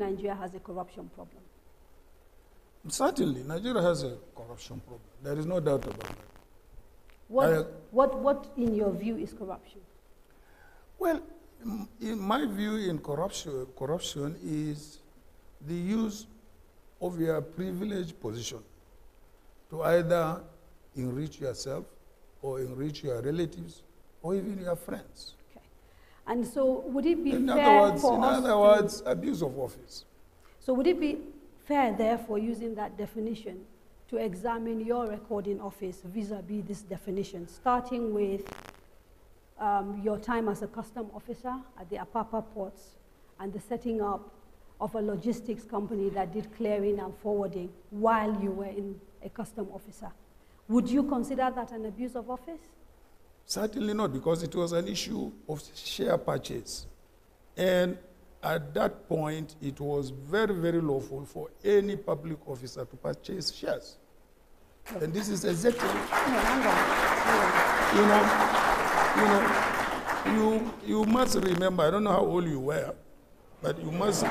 Nigeria has a corruption problem? Certainly, Nigeria has a corruption problem. There is no doubt about that. What in your view, is corruption? Well, in my view, in corruption is the use of your privileged position to either enrich yourself or enrich your relatives or even your friends. Okay. And so would it be in fair other words, abuse of office. So would it be fair, therefore, using that definition, to examine your record in office vis-a-vis this definition, starting with your time as a custom officer at the Apapa ports and the setting up of a logistics company that did clearing and forwarding while you were in a custom officer? Would you consider that an abuse of office? Certainly not, because it was an issue of share purchase. And at that point, it was very, very lawful for any public officer to purchase shares. Okay. And this is exactly, you must remember, I don't know how old you were, but you must,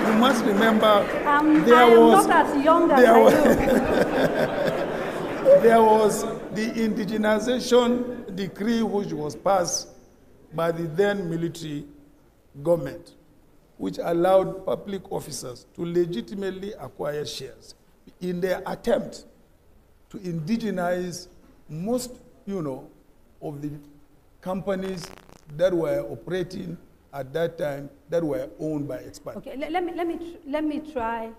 you must remember there was the indigenization decree which was passed by the then military government, which allowed public officers to legitimately acquire shares in their attempt to indigenize most, of the companies that were operating at that time that were owned by expats. Okay, let me try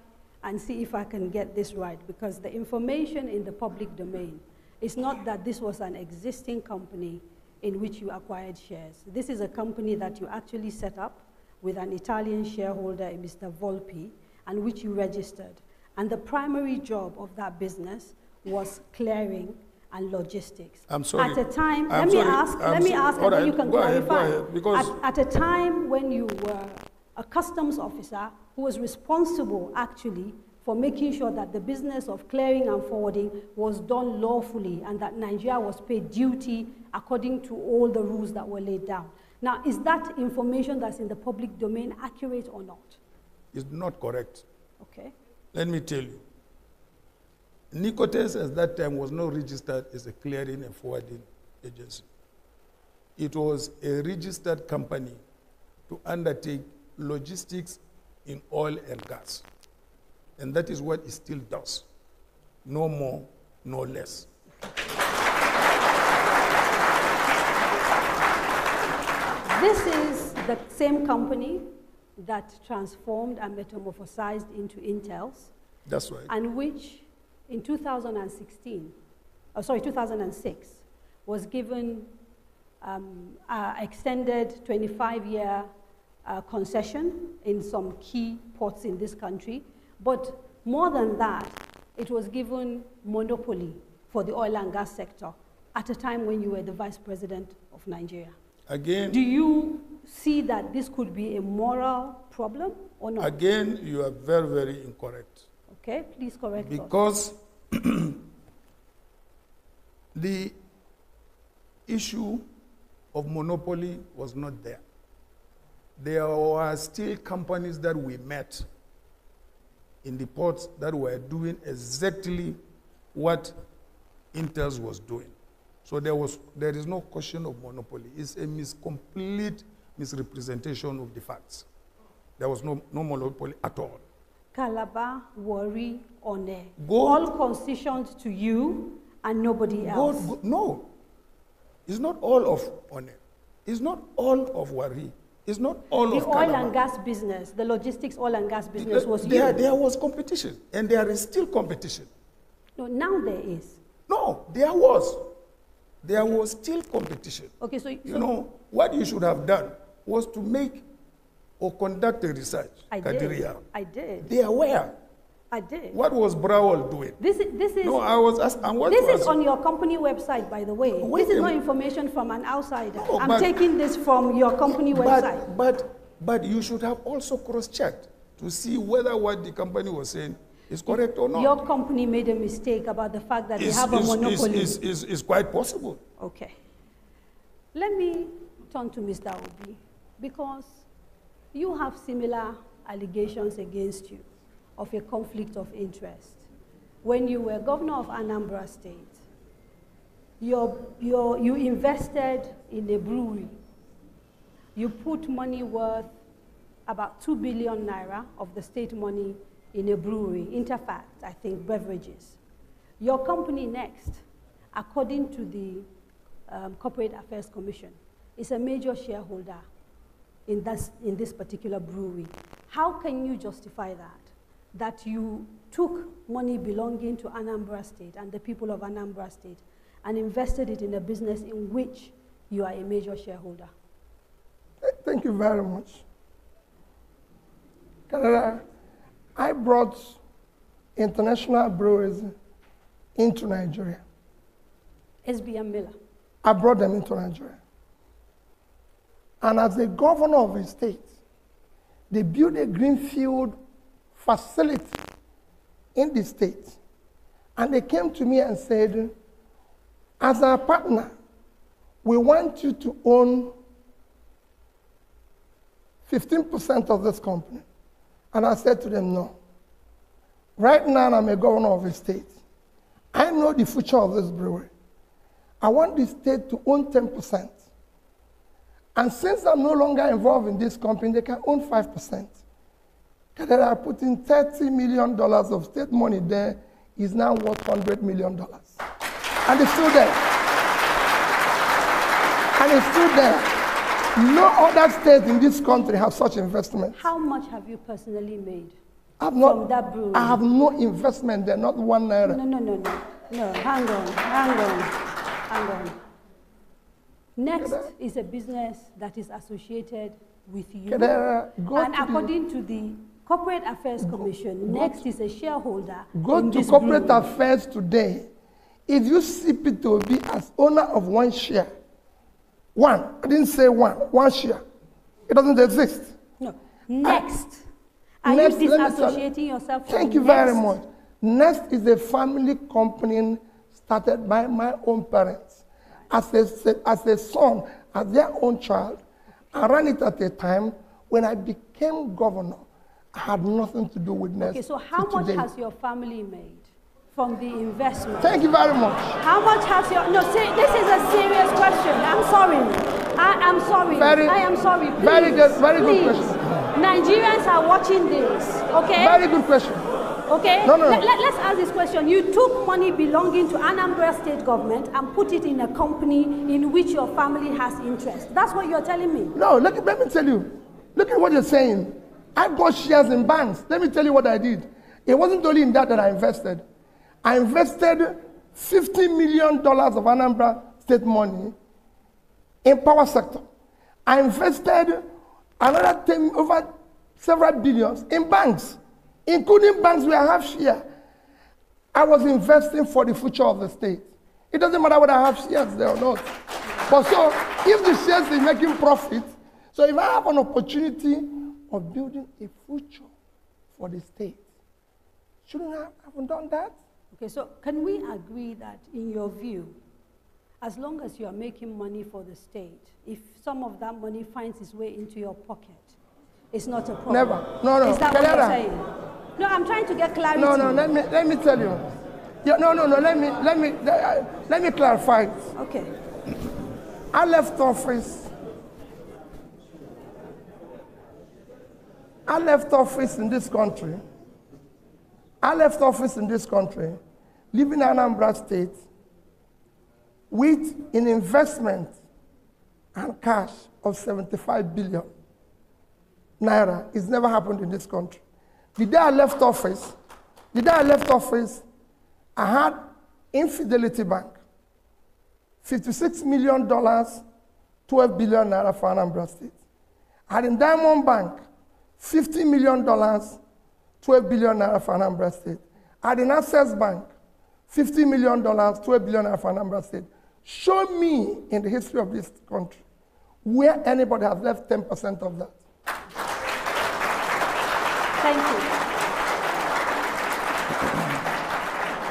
and see if I can get this right, because the information in the public domain is not that this was an existing company in which you acquired shares. This is a company that you actually set up with an Italian shareholder, Mr. Volpi, and which you registered. And the primary job of that business was clearing and logistics. I'm sorry. At a time, let me ask, and then you can clarify. Ahead, because at a time when you were a customs officer who was responsible, actually, for making sure that the business of clearing and forwarding was done lawfully and that Nigeria was paid duty according to all the rules that were laid down. Now, is that information that's in the public domain accurate or not? It's not correct. Okay. Let me tell you. Nicotes at that time was not registered as a clearing and forwarding agency. It was a registered company to undertake logistics in oil and gas. And that is what it still does. No more, no less. This is the same company that transformed and metamorphosized into Intels. That's right. And which in 2006, was given extended 25-year concession in some key ports in this country. But more than that, it was given monopoly for the oil and gas sector at a time when you were the Vice President of Nigeria. Again, do you see that this could be a moral problem or not? Again, you are very, very incorrect. Okay, please correct us. Because the issue of monopoly was not there. There were still companies that we met in the ports that were doing exactly what Intels was doing. So there is no question of monopoly. It's a complete misrepresentation of the facts. There was no monopoly at all. Calabar, Warri, One, all concessions to you and nobody else. No, it's not all of One. It's not all of Warri. It's not all of Calabar. The oil and gas business, the logistics oil and gas business was you. There was competition, and there is still competition. No, now there is. No, there was. There was still competition. Okay, so what you should have done was to make or conduct a research. I did. They are where? I did. What was Browell doing? This is. No, I was asking. This is on your company website, by the way. This is not information from an outsider. No, I'm taking this from your company website. But you should have also cross-checked to see whether what the company was saying is correct or not. Your company made a mistake about the fact that they have a monopoly. Is quite possible. Okay. Let me turn to Mr. Obi, because you have similar allegations against you of a conflict of interest. When you were governor of Anambra State, you invested in a brewery. You put money worth about 2 billion naira of the state money in a brewery, Interfact, I think, beverages. Your company Next, according to the Corporate Affairs Commission, is a major shareholder in this particular brewery. How can you justify that you took money belonging to Anambra State and the people of Anambra State and invested it in a business in which you are a major shareholder? Thank you very much. I brought international breweries into Nigeria. SBM Miller. I brought them into Nigeria. And as the governor of a state, they built a greenfield facility in the state. And they came to me and said, as our partner, we want you to own 15% of this company. And I said to them, no. Right now, I'm a governor of a state. I know the future of this brewery. I want the state to own 10%. And since I'm no longer involved in this company, they can own 5%. They are putting $30 million of state money there, is now worth $100 million. And it's still there. And it's still there. No other state in this country has such investment. How much have you personally made from that brewery? I have no investment there, not 1 naira. No, hang on. Next is a business that is associated with you. And according to the Corporate Affairs Commission, Next is a shareholder. Go to Corporate Affairs today. If you see P2B as owner of 1 share, I didn't say 1 share. It doesn't exist. No. Next. Are you disassociating yourself from Thank you very much. Next is a family company started by my own parents. As a son, as their own child. I ran it at a time when I became governor. I had nothing to do with Next. Okay, so how much has your family made from the investment? Thank you very much. How much has your... No, see, this is a serious question. I'm sorry. I am sorry. I am sorry. Please, very good question. Nigerians are watching this, okay? Very good question. Okay? No. Let's ask this question. You took money belonging to Anambra State government and put it in a company in which your family has interest. That's what you're telling me? No, let me tell you. Look at what you're saying. I got shares in banks. Let me tell you what I did. It wasn't only in that I invested. I invested $50 million of Anambra State money in power sector. I invested another over several billions in banks, including banks where I have share. I was investing for the future of the state. It doesn't matter whether I have shares there or not. But so, if the shares is making profit, so if I have an opportunity of building a future for the state, shouldn't I have done that? Okay, so can we agree that, in your view, as long as you are making money for the state, if some of that money finds its way into your pocket, it's not a problem? Never. No. Is that what you're saying? No, I'm trying to get clarity. No, let me tell you. Yeah, no, let me clarify. Okay. I left office in this country. Living in Anambra State, with an investment and cash of 75 billion naira. It's never happened in this country. The day I left office, I had Infidelity Bank, $56 million, 12 billion naira for Anambra State. I had in Diamond Bank, $50 million, 12 billion naira for Anambra State. I had in Access Bank, $50 million, 12 billion naira for Anambra State. Show me in the history of this country where anybody has left 10% of that. Thank you.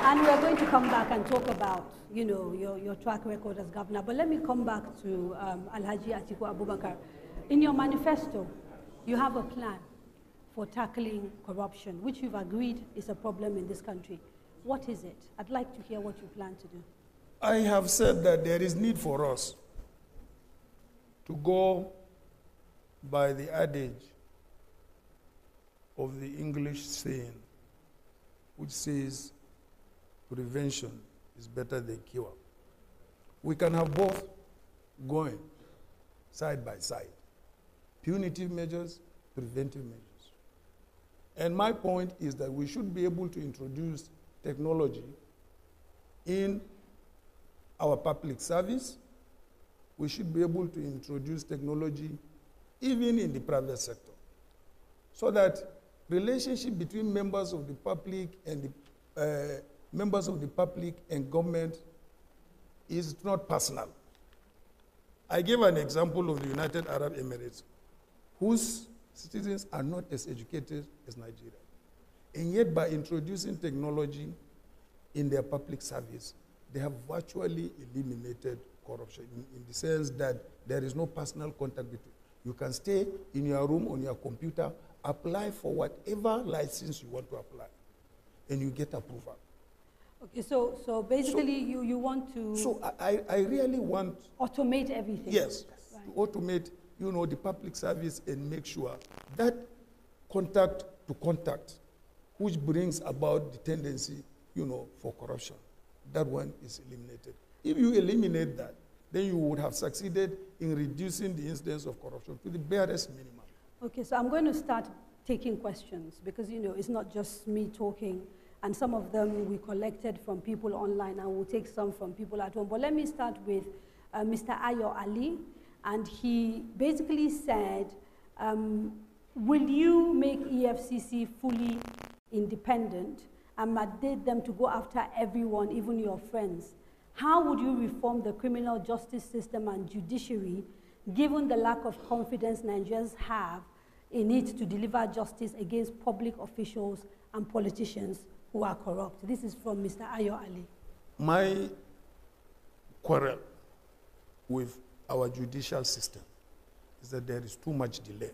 And we're going to come back and talk about, you know, your track record as governor. But let me come back to Alhaji Atiku Abubakar. In your manifesto, you have a plan for tackling corruption, which you've agreed is a problem in this country. What is it? I'd like to hear what you plan to do. I have said that there is need for us to go by the adage of the English saying, which says, prevention is better than cure. We can have both going side by side. Punitive measures, preventive measures. And my point is that we should be able to introduce technology in our public service. We should be able to introduce technology even in the private sector, so that relationship between members of the public and government is not personal. I gave an example of the United Arab Emirates, whose citizens are not as educated as Nigeria. And yet, by introducing technology in their public service, they have virtually eliminated corruption in the sense that there is no personal contact between. You can stay in your room on your computer, apply for whatever license you want to apply, and you get approval. Okay, so basically you want to... So I really want... automate everything. Yes, right. to automate, you know, the public service and make sure that contact to contact, which brings about the tendency, you know, for corruption, that one is eliminated. If you eliminate that, then you would have succeeded in reducing the incidence of corruption to the barest minimum. Okay, so I'm going to start taking questions because, you know, it's not just me talking, and some of them we collected from people online, and we'll take some from people at home. But let me start with Mr. Ayo Ali, and he basically said, will you make EFCC fully independent and mandate them to go after everyone, even your friends? How would you reform the criminal justice system and judiciary, given the lack of confidence Nigerians have in it to deliver justice against public officials and politicians who are corrupt? This is from Mr. Ayo Ali. My quarrel with our judicial system is that there is too much delay.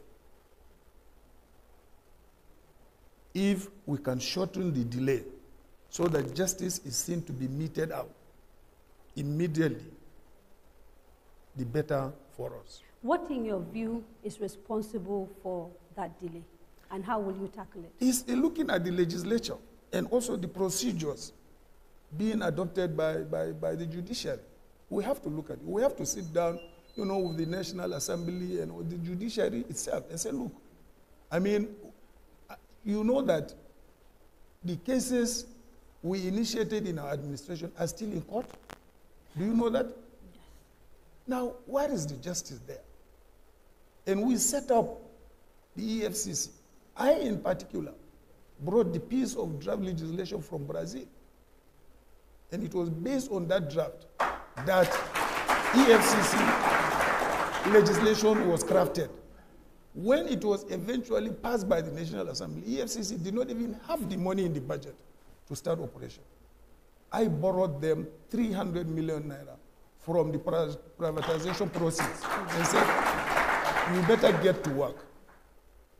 If we can shorten the delay so that justice is seen to be meted out immediately, the better for us. What, in your view, is responsible for that delay, and how will you tackle it? Is looking at the legislature and also the procedures being adopted by the judiciary. We have to look at it. We have to sit down, you know, with the National Assembly and with the judiciary itself and say, look, I mean, you know that the cases we initiated in our administration are still in court. Do you know that? Yes. Now, where is the justice there? And we set up the EFCC. I, in particular, brought the piece of draft legislation from Brazil. And it was based on that draft that EFCC legislation was crafted. When it was eventually passed by the National Assembly, EFCC did not even have the money in the budget to start operation. I borrowed them 300 million naira from the privatization process and said, you better get to work.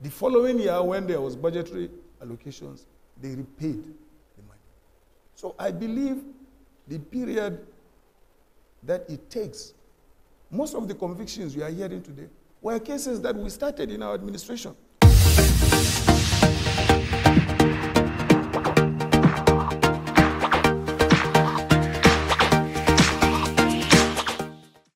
The following year, when there was budgetary allocations, they repaid the money. So I believe the period that it takes, most of the convictions we are hearing today were cases that we started in our administration.